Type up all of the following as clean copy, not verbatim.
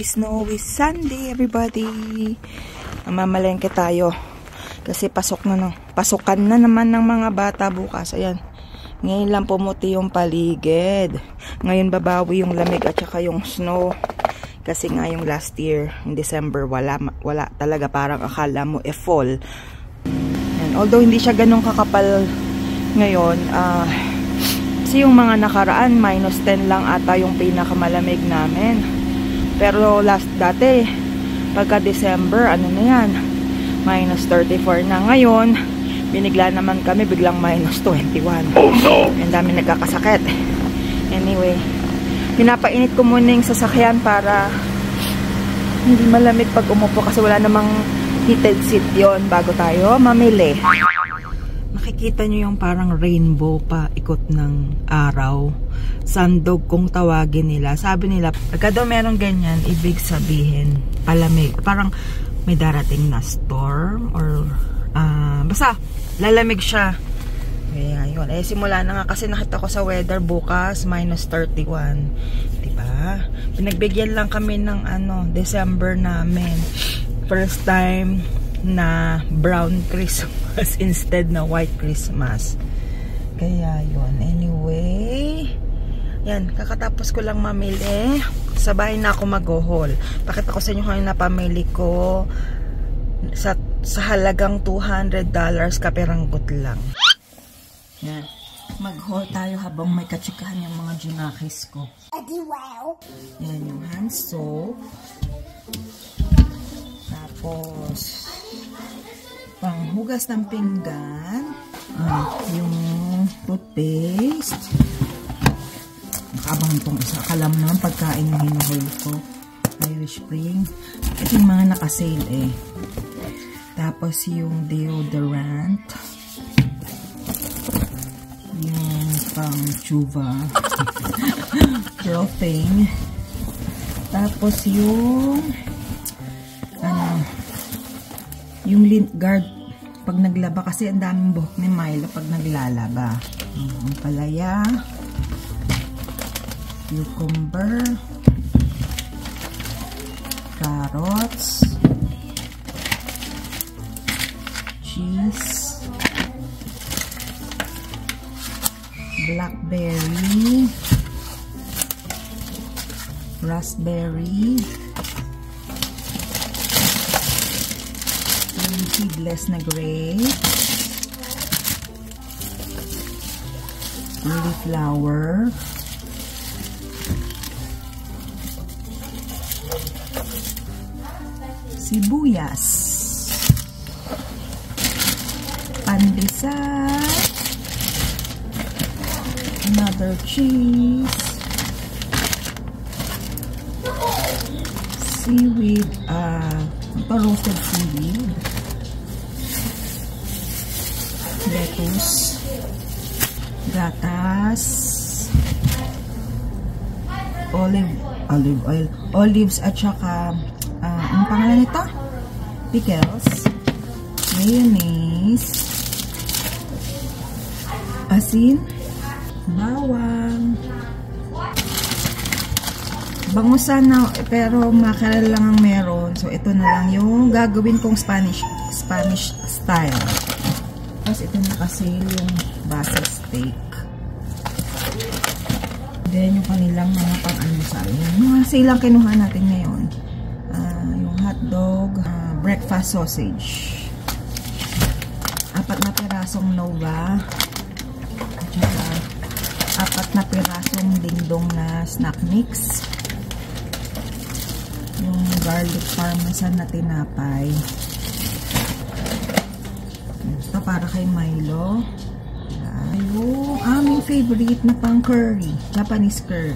Snowy Sunday, everybody. Mamalengke tayo. Kasi pasukan na naman ng mga bata bukas. Ayan. Ngayon lang pumuti yung paligid. Ngayon babawi yung lamig at saka yung snow. Kasi nga yung last year, in December, wala talaga. Parang akala mo fall. And although hindi siya ganun kakapal ngayon, kasi yung mga nakaraan, -10 lang ata yung pinakamalamig namin. Pero dati, pagka December, ano na yan, -34 na. Ngayon, binigla naman kami, biglang -21. Oh no! Ang dami nagkakasakit. Anyway, pinapainit ko muna yung sasakyan para hindi malamig pag umupo kasi wala namang heated seat yon bago tayo mamili. Nakikita nyo yung parang rainbow pa ikot ng araw. Sandog kung tawagin nila. Sabi nila, pagka daw meron ganyan, ibig sabihin palamig. Parang may darating na storm or basta lalamig siya. Kaya yun. Simula na nga kasi nakita ko sa weather bukas, -31. Diba? Pinagbigyan lang kami ng December namin. First time na brown Christmas instead na white Christmas. Kaya yun. Anyway, yan. Kakatapos ko lang mamili. Sa bahay na ako mag-haul. Pakita ko sa inyo kung na pamili ko sa halagang $200 kapiranggot lang. Yan. Mag-haul tayo habang may katsikahan yung mga junakis ko. Yan yung hand soap. Tapos panghugas ng pinggan, yung toothpaste. Nakabang itong isa. Akala mo naman pagkain yung hinuhul ko. Irish Spring. Ito yung mga nakasale eh. Tapos yung deodorant. Yung pang chuva. Profane. Tapos yung yung lint guard pag naglaba kasi ang daming buhok ni Milo pag naglalaba. Ang palaya, cucumber, carrots, cheese, blackberry, raspberry, seedless na grape, cauliflower, sibuyas, pandesal, another cheese, seaweed, roasted seaweed, lettuce, gatas, olives at saka ang pangalan nito? Pickles, mayonnaise, asin, bawang, bangusan na pero mackerel lang ang meron. So ito na lang yung gagawin kong Spanish style. Tapos ito na kasi yung basa steak. Then yung kanilang mga pang-almusal. Yung mga silang kinuha natin ngayon. Yung hotdog, breakfast sausage. 4 na pirasong Nova. At saka 4 na pirasong dingdong na snack mix. Yung garlic parmesan na tinapay. Ito para kay Milo. Yung aming favorite na pang curry. Japanese curry.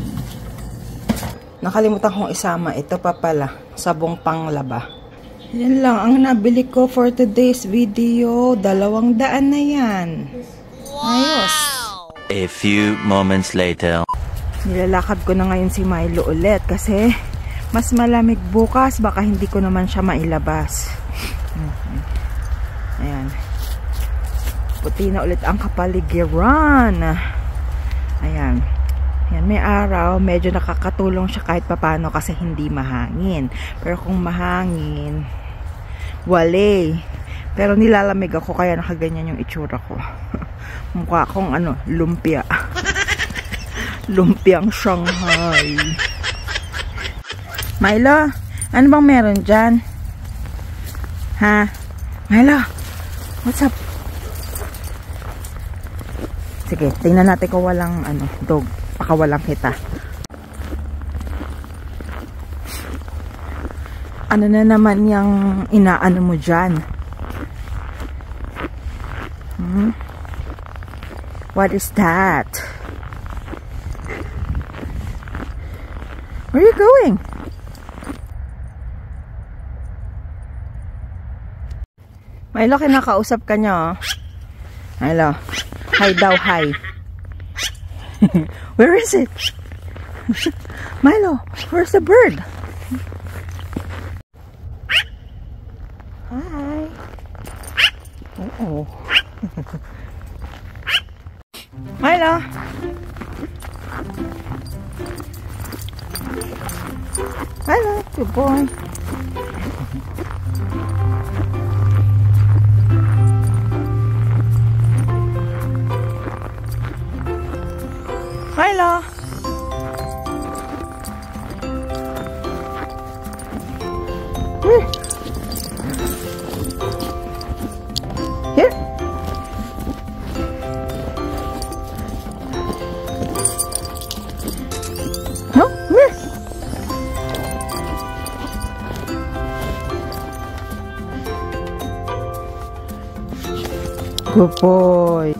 Nakalimutan kong isama. Ito pa pala. Sabong panglaba. Yan lang ang nabili ko for today's video. 200 na yan. Ayos. A few moments later. Nilalakad ko na ngayon si Milo ulit kasi mas malamig bukas. Baka hindi ko naman siya mailabas. Ayan. Puti na ulit ang kapaligiran. Ayan. Yan, may araw, medyo nakakatulong siya kahit papano kasi hindi mahangin. Pero kung mahangin, wale. Pero nilalamig ako kaya nakaganyan yung itsura ko. Mukha akong lumpia. Lumpiang Shanghai. Milo, ano bang meron dyan? Ha? Milo, what's up? Sige, tingnan natin kung walang dog. Pakawalan kita. Ano na naman yung inaano mo dyan? What is that? Where are you going? Milo, kinakausap ka niya, oh. Milo, hi daw, hi. Where is it? Milo, where's the bird? Hi. Uh-oh. Milo. Milo, good boy. Milo. Here. No, here. Good boy.